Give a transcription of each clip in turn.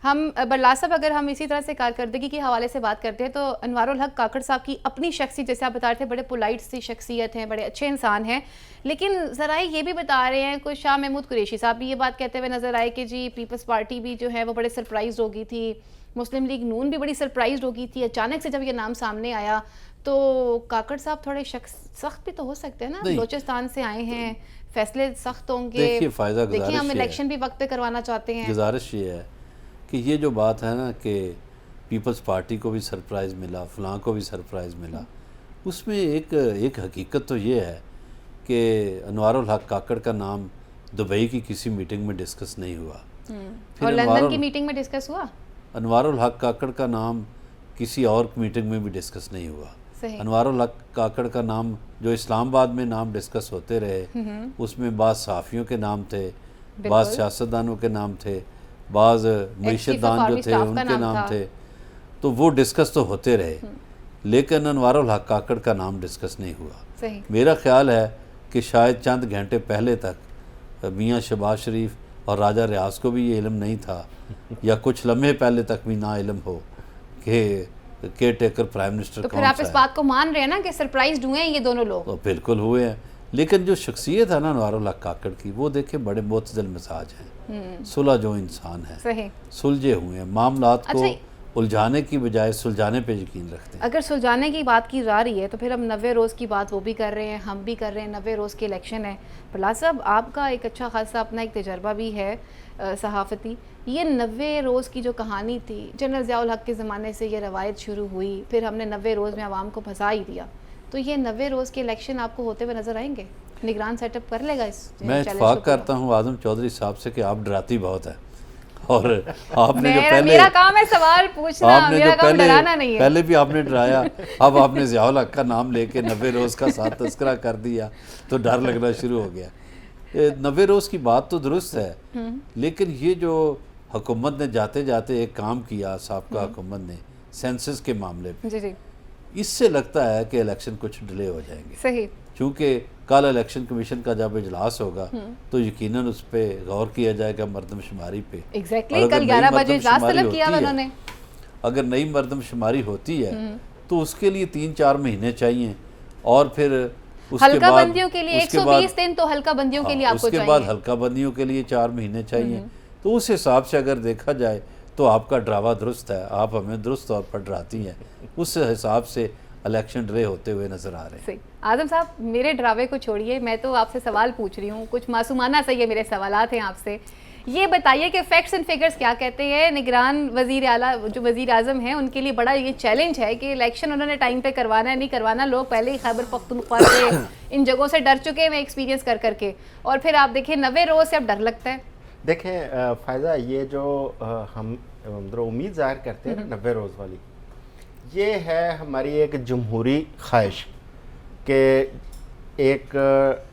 ہم برلا صاحب اگر ہم اسی طرح سے کارکردگی کے حوالے سے بات کرتے ہیں تو انوار الحق کاکڑ صاحب کی اپنی شخصیت، جیسے آپ بتا رہے تھے، بڑے پولائٹ سی شخصیت ہیں، بڑے اچھے انسان ہیں، لیکن ذرائع یہ بھی بتا رہے ہیں، کچھ شاہ محمود قریشی صاحب بھی یہ بات کہتے ہوئے نظر آئے کہ جی پیپلز پارٹی بھی جو ہے وہ بڑے سرپرائز ہو گئی تھی، مسلم لیگ نون بھی بڑی سرپرائزڈ ہو گئی تھی اچانک سے جب یہ نام سامنے آیا. تو کاکڑ صاحب تھوڑے سخت بھی تو ہو سکتے ہیں نا، بلوچستان سے آئے ہیں، فیصلے سخت ہوں گے. دیکھیے فائدہ دیکھیے ہم گزارش الیکشن بھی وقت پہ کروانا چاہتے ہیں. گزارش یہ ہے کہ یہ جو بات ہے نا کہ پیپلز پارٹی کو بھی سرپرائز ملا، فلاں کو بھی سرپرائز ملا، اس میں ایک حقیقت تو یہ ہے کہ انوار الحق کاکڑ کا نام دبئی کی کسی میٹنگ میں ڈسکس نہیں ہوا. اور لندن کی میٹنگ میں ڈسکس ہوا. انوار الحق کاکڑ کا نام کسی اور میٹنگ میں بھی ڈسکس نہیں ہوا. انوار الحق کاکڑ کا نام جو اسلام آباد میں نام ڈسکس ہوتے رہے، اس میں بعض صحافیوں کے نام تھے، بعض سیاستدانوں کے نام تھے، بعض معیشت دان جو تھے ان کے نام تھے، تو وہ ڈسکس تو ہوتے رہے، لیکن انوار الحق کاکڑ کا نام ڈسکس نہیں ہوا. میرا خیال ہے کہ شاید چند گھنٹے پہلے تک میاں شہباز شریف اور راجہ ریاض کو بھی یہ علم نہیں تھا، یا کچھ لمحے پہلے تک بھی نا علم ہو کہ کیئر ٹیکر پرائم منسٹر کون سا ہے. تو پھر آپ اس بات کو مان رہے ہیں نا کہ سرپرائزڈ ہوئے ہیں یہ دونوں لوگ؟ تو بالکل ہوئے ہیں، لیکن جو شخصیت ہے نا انوار الحق کاکڑ کی، وہ دیکھیں بڑے معتدل مزاج ہیں، صلح جو انسان ہیں، سلجھے ہوئے ہیں، معاملات کو الجھانے کی بجائے سلجھانے پہ یقین رکھتے ہیں. اگر سلجھانے کی بات کی جا رہی ہے تو پھر ہم 90 روز کی بات وہ بھی کر رہے ہیں، ہم بھی کر رہے ہیں، 90 روز کے الیکشن ہے. برلا صاحب آپ کا ایک اچھا خاصا اپنا ایک تجربہ بھی ہے صحافتی. یہ 90 روز کی جو کہانی تھی، جنرل ضیاء الحق کے زمانے سے یہ روایت شروع ہوئی، پھر ہم نے 90 روز میں عوام کو پھنسا ہی دیا. تو یہ 90 روز کے الیکشن آپ کو ہوتے ہوئے نظر آئیں گے؟ نگران سیٹ اپ کر لے گا اس میں اتفاق کرتا ہوں اعظم چودھری صاحب سے کہ آپ ڈراتی بہت ہیں، اور آپ نے جو پہلے میرا کام ہے سوال پوچھنا، میرا کام ڈرانا نہیں ہے. پہلے بھی آپ نے ڈرایا، اب آپ نے ضیاء الحق کا نام لے کے 90 روز کا ساتھ تذکرہ کر دیا تو ڈر لگنا شروع ہو گیا. 90 روز کی بات تو درست ہے، لیکن یہ جو حکومت نے جاتے جاتے ایک کام کیا، سابقہ حکومت نے سینسس کے معاملے پہ، اس سے لگتا ہے کہ الیکشن کچھ ڈیلے ہو جائیں گے. صحیح. چونکہ کل الیکشن کمیشن کا جب اجلاس ہوگا تو یقیناً اس پہ غور کیا جائے گا، مردم شماری پہ. ایگزیکٹلی کل 11 بجے اجلاس طلب کیا انہوں نے. اگر نئی مردم شماری ہوتی ہے تو اس کے لیے 3-4 مہینے چاہیے، اور پھر حلقہ بندیوں کے لیے 120 دن تو حلقہ بندیوں کے لیے آپ کو چاہیے. اس کے بعد حلقہ بندیوں کے لیے 4 مہینے چاہیے. تو اس حساب سے اگر دیکھا جائے تو آپ کا ڈراوا درست ہے، آپ ہمیں درست طور پر ڈراتی ہیں. اس حساب سے الیکشن ڈرے ہوتے ہوئے نظر آ رہے ہیں. اعظم صاحب میرے ڈراوے کو چھوڑیے، میں تو آپ سے سوال پوچھ رہی ہوں، کچھ معصومانہ سے یہ میرے سوالات ہیں آپ سے. یہ بتائیے کہ فیکٹس اینڈ فگرز کیا کہتے ہیں؟ نگران وزیر اعلیٰ جو وزیر اعظم ہیں ان کے لیے بڑا یہ چیلنج ہے کہ الیکشن انہوں نے ٹائم پہ کروانا ہے نہیں کروانا. لوگ پہلے ہی خیبر پختونخوا سے ان جگہوں سے ڈر چکے ہیں ایکسپیرینس کر کر کے، اور پھر آپ دیکھیں 90 روز سے اب ڈر لگتا ہے. دیکھیں فائدہ، یہ جو ہم امید ظاہر کرتے ہیں 90 روز والی، یہ ہے ہماری ایک جمہوری خواہش کہ ایک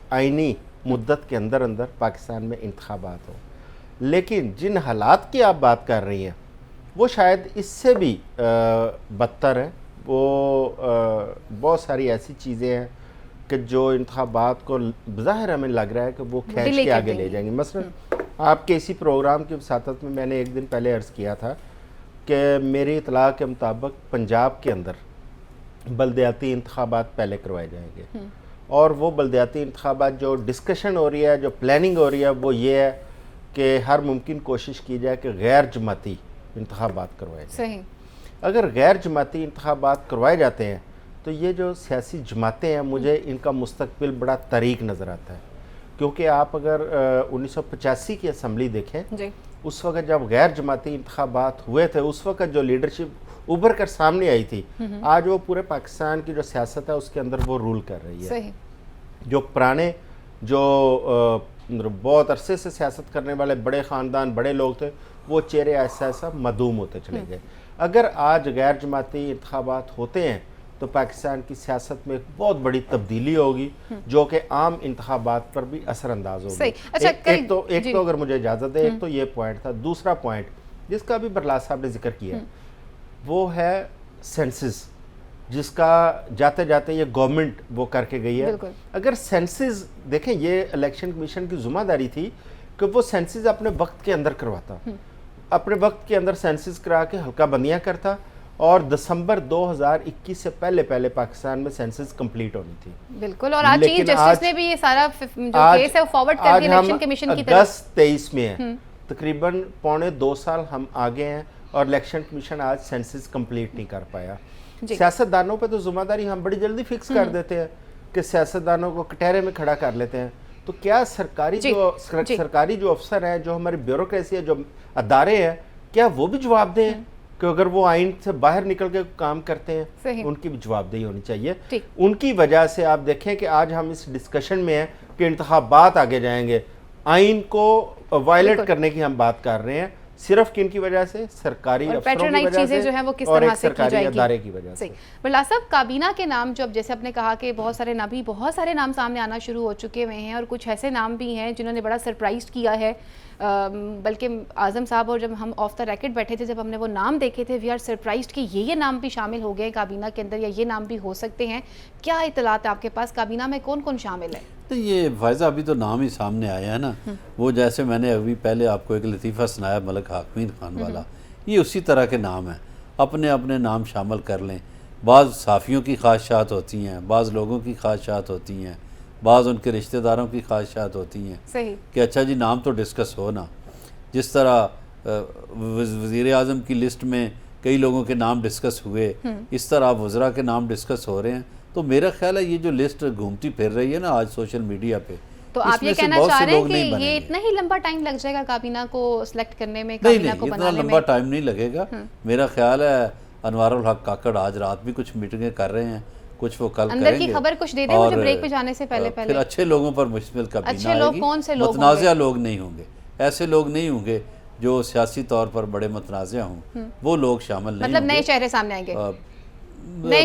آئینی مدت کے اندر پاکستان میں انتخابات ہو. لیکن جن حالات کی آپ بات کر رہی ہیں وہ شاید اس سے بھی بدتر ہے. وہ بہت ساری ایسی چیزیں ہیں کہ جو انتخابات کو ظاہر ہمیں لگ رہا ہے کہ وہ کھینچ کے آگے لے جائیں گے. مثلا آپ کے اسی پروگرام کی وساطت میں نے ایک دن پہلے عرض کیا تھا کہ میری اطلاع کے مطابق پنجاب کے اندر بلدیاتی انتخابات پہلے کروائے جائیں گے، اور وہ بلدیاتی انتخابات جو ڈسکشن ہو رہی ہے، جو پلاننگ ہو رہی ہے، وہ یہ ہے کہ ہر ممکن کوشش کی جائے کہ غیر جماعتی انتخابات کروائے جائیں. صحیح. اگر غیر جماعتی انتخابات کروائے جاتے ہیں تو یہ جو سیاسی جماعتیں ہیں، مجھے ان کا مستقبل بڑا طریق نظر آتا ہے. کیونکہ آپ اگر 1985 کی اسمبلی دیکھیں، اس وقت جب غیر جماعتی انتخابات ہوئے تھے، اس وقت جو لیڈرشپ ابھر کر سامنے آئی تھی، آج وہ پورے پاکستان کی جو سیاست ہے اس کے اندر وہ رول کر رہی ہے. جو پرانے جو بہت عرصے سے سیاست کرنے والے بڑے خاندان، بڑے لوگ تھے، وہ چہرے ایسا ایسا معدوم ہوتے چلے گئے. اگر آج غیر جماعتی انتخابات ہوتے ہیں تو پاکستان کی سیاست میں ایک بہت بڑی تبدیلی ہوگی جو کہ عام انتخابات پر بھی اثر انداز ہوگی. ایک تو اگر مجھے اجازت ہے، ایک تو یہ پوائنٹ تھا. دوسرا پوائنٹ جس کا بھی برلا صاحب نے ذکر کیا وہ ہے سینسز، جس کا جاتے جاتے یہ گورنمنٹ وہ کر کے گئی ہے. اگر سینسز دیکھیں، یہ الیکشن کمیشن کی ذمہ داری تھی کہ وہ سینسز اپنے وقت کے اندر کرواتا. اپنے وقت کے اندر سینسس کرا کے حلقہ بندیاں کرتا اور دسمبر 2021 سے پہلے پاکستان میں سینسس کمپلیٹ ہونی تھی. بالکل. اور آج چیف جسٹس نے بھی یہ سارا جو کیس ہے وہ فارورڈ کر دیا الیکشن کمیشن کی طرف. اگست 23 میں ہے, تقریباً پونے 2 سال ہم آگے ہیں اور الیکشن کمیشن آج سینسس کمپلیٹ نہیں کر پایا. سیاستدانوں پہ تو ذمہ داری ہم بڑی جلدی فکس کر دیتے ہیں کہ سیاستدانوں کو کٹہرے میں کھڑا کر لیتے ہیں. تو کیا سرکاری جو افسر ہیں, جو ہماری بیوروکریسی ہے, جو ادارے ہیں, کیا وہ بھی جواب دیں کہ اگر وہ آئین سے باہر نکل کے کام کرتے ہیں؟ ان کی بھی جواب دہی ہونی چاہیے. ان کی وجہ سے آپ دیکھیں کہ آج ہم اس ڈسکشن میں ہیں کہ انتخابات آگے جائیں گے, آئین کو وائلیٹ کرنے کی ہم بات کر رہے ہیں, صرف کن کی وجہ سے؟ سرکاری افسروں کی وجہ سے جو ہیں وہ کس اور طرح ایک سے کی سرکاری جائے گی. ادارے کی وجہ سے. بلا صاحب, کابینہ کے نام جو اب جیسے آپ نے کہا کہ بہت سارے نام سامنے آنا شروع ہو چکے ہوئے ہیں, اور کچھ ایسے نام بھی ہیں جنہوں نے بڑا سرپرائز کیا ہے. بلکہ اعظم صاحب اور جب ہم آف دا ریکٹ بیٹھے تھے, جب ہم نے وہ نام دیکھے تھے, وی آر سرپرائزڈ کہ یہ نام بھی شامل ہو گئے ہیں کابینہ کے اندر, یا یہ نام بھی ہو سکتے ہیں. کیا اطلاعات ہیں آپ کے پاس, کابینہ میں کون کون شامل ہے؟ تو یہ فائزہ ابھی تو نام ہی سامنے آیا ہے نا. وہ جیسے میں نے ابھی پہلے آپ کو ایک لطیفہ سنایا ملک حاکمین خان والا, یہ اسی طرح کے نام ہیں. اپنے اپنے نام شامل کر لیں. بعض صحافیوں کی خواہشات ہوتی ہیں, بعض لوگوں کی خواہشات ہوتی ہیں, بعض ان کے رشتہ داروں کی خواہشات ہوتی ہیں صحیح کہ اچھا جی نام تو ڈسکس ہو نا. جس طرح وزیر اعظم کی لسٹ میں کئی لوگوں کے نام ڈسکس ہوئے, اس طرح وزراء کے نام ڈسکس ہو رہے ہیں. تو میرا خیال ہے یہ جو لسٹ گھومتی پھر رہی ہے نا آج سوشل میڈیا پہ, تو آپ یہ کہنا چاہ رہے ہیں کہ یہ اتنا ہی لمبا ٹائم لگ جائے گا کابینہ کو سلیکٹ کرنے میں, کابینہ کو بنانے میں؟ اتنا لمبا ٹائم نہیں لگے گا. میرا خیال ہے انوار الحق کاکڑ آج رات بھی کچھ میٹنگیں کر رہے ہیں, کچھ وہ کل کریں گے. اندر کی خبر کچھ دے دیں مجھے بریک پہ جانے سے پہلے. پھر اچھے لوگوں پر مشتمل کابینہ اچھے لوگ کون سے لوگ ہوں گے؟ متنازع لوگ نہیں ہوں گے, ایسے لوگ نہیں ہوں گے جو سیاسی طور پر بڑے متنازع ہوں, وہ لوگ شامل نہیں ہوں گے. مطلب نئے چہرے سامنے آئیں گے,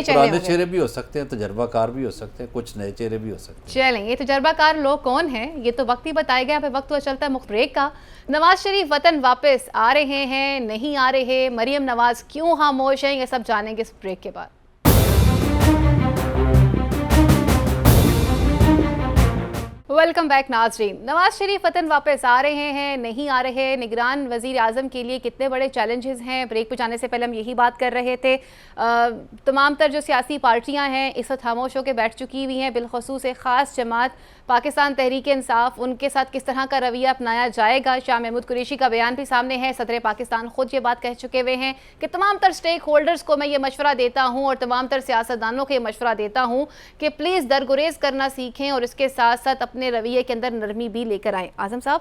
پرانے چہرے بھی ہو سکتے ہیں, تجربہ کار بھی ہو سکتے ہیں, کچھ نئے چہرے بھی ہو سکتے ہیں. چلیں یہ تجربہ کار لوگ کون ہیں یہ تو وقت ہی بتائے گا. پھر وقت ہوا چلتا ہے مخت بریک کا. نواز شریف وطن واپس آ رہے ہیں, نہیں آ رہے؟ مریم نواز کیوں خاموش ہیں؟ یہ سب جانیں گے اس بریک کے بعد. ویلکم بیک ناظرین. نواز شریف وطن واپس آ رہے ہیں, نہیں آ رہے؟ نگران وزیر اعظم کے لیے کتنے بڑے چیلنجز ہیں؟ بریک پہ جانے سے پہلے ہم یہی بات کر رہے تھے. تمام تر جو سیاسی پارٹیاں ہیں اس وقت خاموش ہو کے بیٹھ چکی ہوئی ہیں, بالخصوص ایک خاص جماعت پاکستان تحریک انصاف, ان کے ساتھ کس طرح کا رویہ اپنایا جائے گا. شاہ محمود قریشی کا بیان بھی سامنے ہے. صدر پاکستان خود یہ بات کہہ چکے ہوئے ہیں کہ تمام تر سٹیک ہولڈرز کو میں یہ مشورہ دیتا ہوں اور تمام تر سیاستدانوں کو یہ مشورہ دیتا ہوں کہ پلیز درگریز کرنا سیکھیں اور اس کے ساتھ ساتھ اپنے رویے کے اندر نرمی بھی لے کر آئیں. اعظم صاحب,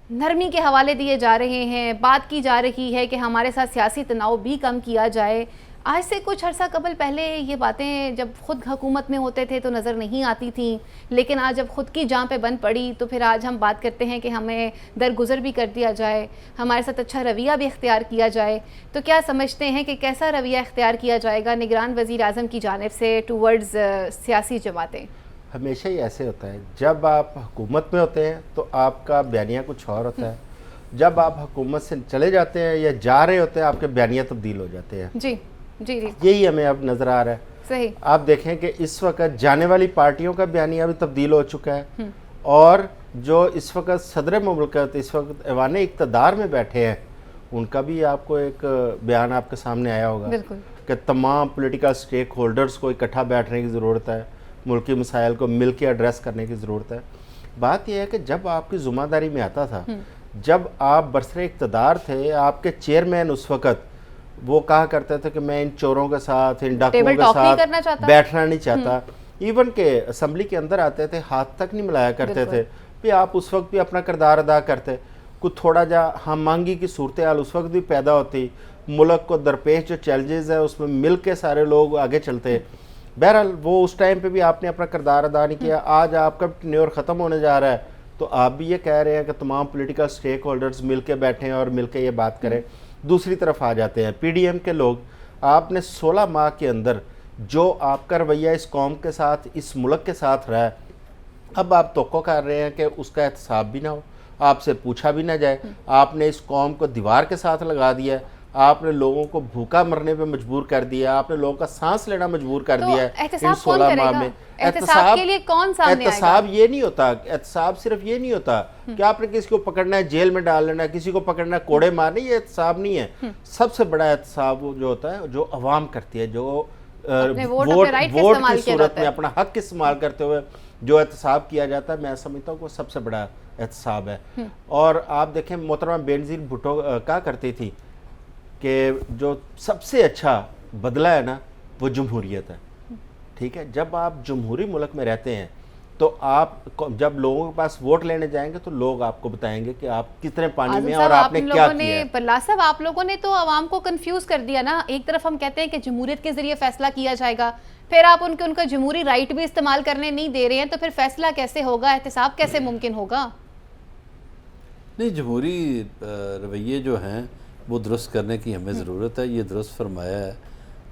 نرمی کے حوالے دیے جا رہے ہیں, بات کی جا رہی ہے کہ ہمارے ساتھ سیاسی تناؤ بھی کم کیا جائے. آج سے کچھ عرصہ قبل پہلے یہ باتیں جب خود حکومت میں ہوتے تھے تو نظر نہیں آتی تھیں, لیکن آج جب خود کی جان پہ بند پڑی تو پھر آج ہم بات کرتے ہیں کہ ہمیں درگزر بھی کر دیا جائے, ہمارے ساتھ اچھا رویہ بھی اختیار کیا جائے. تو کیا سمجھتے ہیں کہ کیسا رویہ اختیار کیا جائے گا نگران وزیر اعظم کی جانب سے ٹورڈز سیاسی جماعتیں؟ ہمیشہ ہی ایسے ہوتا ہے, جب آپ حکومت میں ہوتے ہیں تو آپ کا بیانیہ کچھ اور ہوتا ہے, جب آپ حکومت سے چلے جاتے ہیں یا جا رہے ہوتے ہیں آپ کے بیانیہ تبدیل ہو جاتے ہیں. جی جی جی, یہی ہمیں اب نظر آ رہا ہے. صحیح. آپ دیکھیں کہ اس وقت جانے والی پارٹیوں کا بیانیہ بھی تبدیل ہو چکا ہے, اور جو اس وقت صدر مملکت اس وقت ایوان اقتدار میں بیٹھے ہیں ان کا بھی آپ کو ایک بیان آپ کے سامنے آیا ہوگا کہ تمام پولیٹیکل سٹیک ہولڈرز کو اکٹھا بیٹھنے کی ضرورت ہے, ملکی مسائل کو مل کے ایڈریس کرنے کی ضرورت ہے. بات یہ ہے کہ جب آپ کی ذمہ داری میں آتا تھا, جب آپ برسر اقتدار تھے, آپ کے چیئرمین اس وقت وہ کہا کرتے تھے کہ میں ان چوروں کے ساتھ, ان ڈاکوؤں کے ساتھ بیٹھنا نہیں چاہتا. ایون کہ اسمبلی کے اندر آتے تھے ہاتھ تک نہیں ملایا کرتے تھے. بھی آپ اس وقت بھی اپنا کردار ادا کرتے, کچھ تھوڑا جا ہم مانگی کی صورتحال اس وقت بھی پیدا ہوتی, ملک کو درپیش جو چیلنجز ہے اس میں مل کے سارے لوگ آگے چلتے. بہرحال وہ اس ٹائم پہ بھی آپ نے اپنا کردار ادا نہیں کیا. آج آپ کا ٹینیور ختم ہونے جا رہا ہے تو آپ بھی یہ کہہ رہے ہیں کہ تمام پولیٹیکل سٹیک ہولڈرز مل کے بیٹھیں اور مل کے یہ بات کریں. دوسری طرف آ جاتے ہیں پی ڈی ایم کے لوگ. آپ نے 16 ماہ کے اندر جو آپ کا رویہ اس قوم کے ساتھ, اس ملک کے ساتھ رہا ہے, اب آپ توقع کر رہے ہیں کہ اس کا احتساب بھی نہ ہو, آپ سے پوچھا بھی نہ جائے. آپ نے اس قوم کو دیوار کے ساتھ لگا دیا ہے. آپ نے لوگوں کو بھوکا مرنے پہ مجبور کر دیا, آپ نے لوگوں کا سانس لینا مجبور کر دیا ہے ان 16 ماہ میں. احتساب کے لیے کون سامنے آئے گا؟ احتساب یہ نہیں ہوتا, احتساب صرف یہ نہیں ہوتا کہ آپ نے کسی کو پکڑنا ہے جیل میں ڈال لینا ہے, کسی کو پکڑنا ہے کوڑے مارنے, یہ احتساب نہیں ہے. سب سے بڑا احتساب جو ہوتا ہے جو عوام کرتی ہے, جو ووٹ کی صورت میں اپنا حق استعمال کرتے ہوئے جو احتساب کیا جاتا ہے, میں سمجھتا ہوں کہ وہ سب سے بڑا احتساب ہے. اور آپ دیکھیں محترمہ بینظیر بھٹو کہا کرتی تھی کہ جو سب سے اچھا بدلہ ہے نا وہ جمہوریت ہے. ٹھیک ہے, جب آپ جمہوری ملک میں رہتے ہیں تو آپ جب لوگوں کے پاس ووٹ لینے جائیں گے تو لوگ آپ کو بتائیں گے کہ آپ کتنے پانی میں اور آپ نے کیا کیا ہے. بلّا صاحب, آپ لوگوں نے تو عوام کو کنفیوز کر دیا نا. ایک طرف ہم کہتے ہیں کہ جمہوریت کے ذریعے فیصلہ کیا جائے گا, پھر آپ ان کا جمہوری رائٹ بھی استعمال کرنے نہیں دے رہے ہیں, تو پھر فیصلہ کیسے ہوگا, احتساب کیسے ممکن ہوگا؟ نہیں, جمہوری رویے جو ہیں وہ درست کرنے کی ہمیں ضرورت ہے. یہ درست فرمایا ہے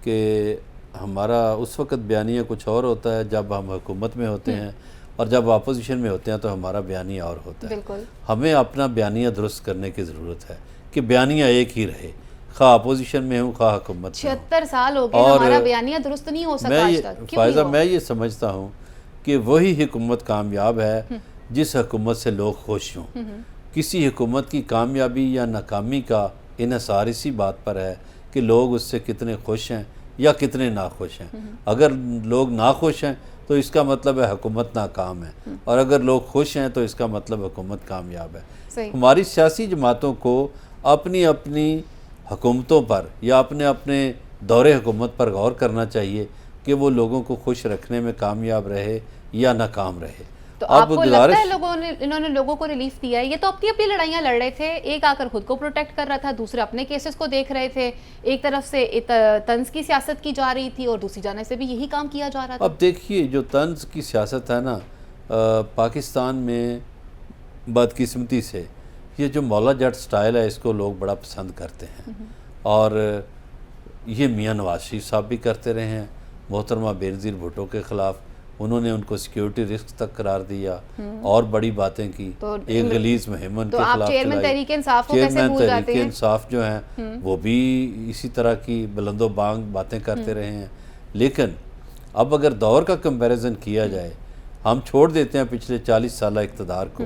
کہ ہمارا اس وقت بیانیہ کچھ اور ہوتا ہے جب ہم حکومت میں ہوتے ہیں, اور جب اپوزیشن میں ہوتے ہیں تو ہمارا بیانیہ اور ہوتا ہے. بالکل, ہمیں اپنا بیانیہ درست کرنے کی ضرورت ہے کہ بیانیہ ایک ہی رہے, خواہ اپوزیشن میں ہوں خواہ حکومت میں. 76 سال ہو گئے ہمارا بیانیہ درست نہیں ہو سکا آج تک. فائزہ, میں یہ سمجھتا ہوں کہ وہی حکومت کامیاب ہے جس حکومت سے لوگ خوش ہوں. کسی حکومت کی کامیابی یا ناکامی کا انحصار اسی بات پر ہے کہ لوگ اس سے کتنے خوش ہیں یا کتنے ناخوش ہیں. اگر لوگ ناخوش ہیں تو اس کا مطلب ہے حکومت ناکام ہے, اور اگر لوگ خوش ہیں تو اس کا مطلب حکومت کامیاب ہے. ہماری سیاسی جماعتوں کو اپنی اپنی حکومتوں پر یا اپنے دور حکومت پر غور کرنا چاہیے کہ وہ لوگوں کو خوش رکھنے میں کامیاب رہے یا ناکام رہے. تو آپ کو لگتا ہے انہوں نے لوگوں کو ریلیف دیا ہے؟ یہ تو اپنی لڑائیاں لڑ رہے تھے, ایک آ کر خود کو پروٹیکٹ کر رہا تھا, دوسرے اپنے کیسز کو دیکھ رہے تھے. ایک طرف سے طنز کی سیاست کی جا رہی تھی اور دوسری جانب سے بھی یہی کام کیا جا رہا تھا. اب دیکھیے, جو طنز کی سیاست ہے نا, پاکستان میں بدقسمتی سے یہ جو مولا جٹ سٹائل ہے اس کو لوگ بڑا پسند کرتے ہیں, اور یہ میاں نواز شریف صاحب بھی کرتے رہے ہیں. محترمہ بینظیر بھٹو کے خلاف انہوں نے ان کو سیکیورٹی رسک تک قرار دیا اور بڑی باتیں کی, ایک غلیظ مہم ان کے خلاف چلائی. چیئرمین تحریک انصاف کو کیسے بھول جاتے ہیں؟ تحریک انصاف جو ہیں وہ بھی اسی طرح کی بلند و بانگ باتیں کرتے رہے ہیں. لیکن اب اگر دور کا کمپیریزن کیا جائے, ہم چھوڑ دیتے ہیں پچھلے 40 سالہ اقتدار کو,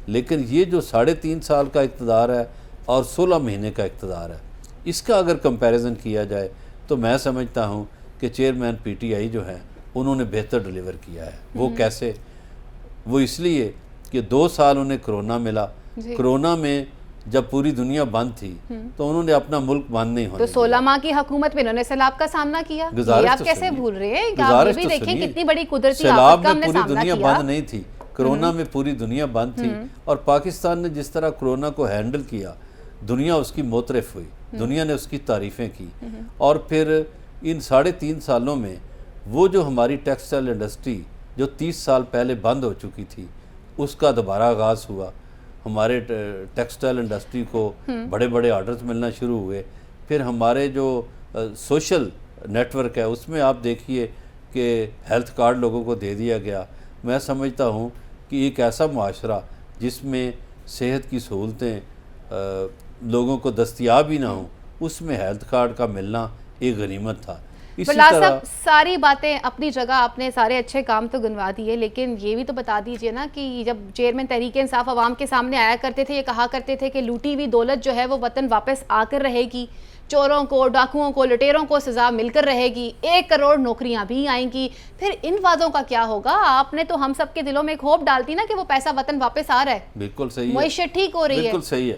لیکن یہ جو 3.5 سال کا اقتدار ہے اور 16 مہینے کا اقتدار ہے, اس کا اگر کمپیریزن کیا جائے تو میں سمجھتا ہوں کہ چیئرمین پی ٹی آئی جو ہیں انہوں نے بہتر ڈیلیور کیا ہے. وہ کیسے؟ وہ اس لیے کہ 2 سال انہیں کرونا ملا. کرونا میں جب پوری دنیا بند تھی تو انہوں نے اپنا ملک بند نہیں ہونے دیا. تو 16 ماہ کی حکومت میں انہوں نے سیلاب کا سامنا کیا. یہ آپ کیسے بھول رہے ہیں؟ آپ بھی دیکھیں کتنی بڑی قدرتی آفت کا ہم نے سامنا کیا. پوری دنیا بند نہیں تھی, کرونا میں پوری دنیا بند تھی, اور پاکستان نے جس طرح کرونا کو ہینڈل کیا, دنیا اس کی معترف ہوئی, دنیا نے اس کی تعریفیں کی. اور پھر ان 3.5 سالوں میں وہ جو ہماری ٹیکسٹائل انڈسٹری جو 30 سال پہلے بند ہو چکی تھی اس کا دوبارہ آغاز ہوا. ہمارے ٹیکسٹائل انڈسٹری کو بڑے بڑے آرڈرز ملنا شروع ہوئے. پھر ہمارے جو سوشل نیٹ ورک ہے اس میں آپ دیکھیے کہ ہیلتھ کارڈ لوگوں کو دے دیا گیا. میں سمجھتا ہوں کہ ایک ایسا معاشرہ جس میں صحت کی سہولتیں لوگوں کو دستیاب ہی نہ ہوں, اس میں ہیلتھ کارڈ کا ملنا ایک غنیمت تھا. بلا صاحب, ساری باتیں اپنی جگہ, آپ نے سارے اچھے کام تو گنوا دیے, لیکن یہ بھی تو بتا دیجئے نا کہ جب چیئرمین تحریک انصاف عوام کے سامنے آیا کرتے تھے, یہ کہا کرتے تھے کہ لوٹی ہوئی دولت جو ہے وہ وطن واپس آ کر رہے گی, چوروں کو, ڈاکوؤں کو, لٹیروں کو سزا مل کر رہے گی, 1 کروڑ نوکریاں بھی آئیں گی. پھر ان وعدوں کا کیا ہوگا؟ آپ نے تو ہم سب کے دلوں میں ایک ہوپ ڈالتی نا کہ وہ پیسہ وطن واپس آ رہا ہے, بالکل صحیح ہے, معیشت ٹھیک ہو رہی ہے. بالکل صحیح ہے.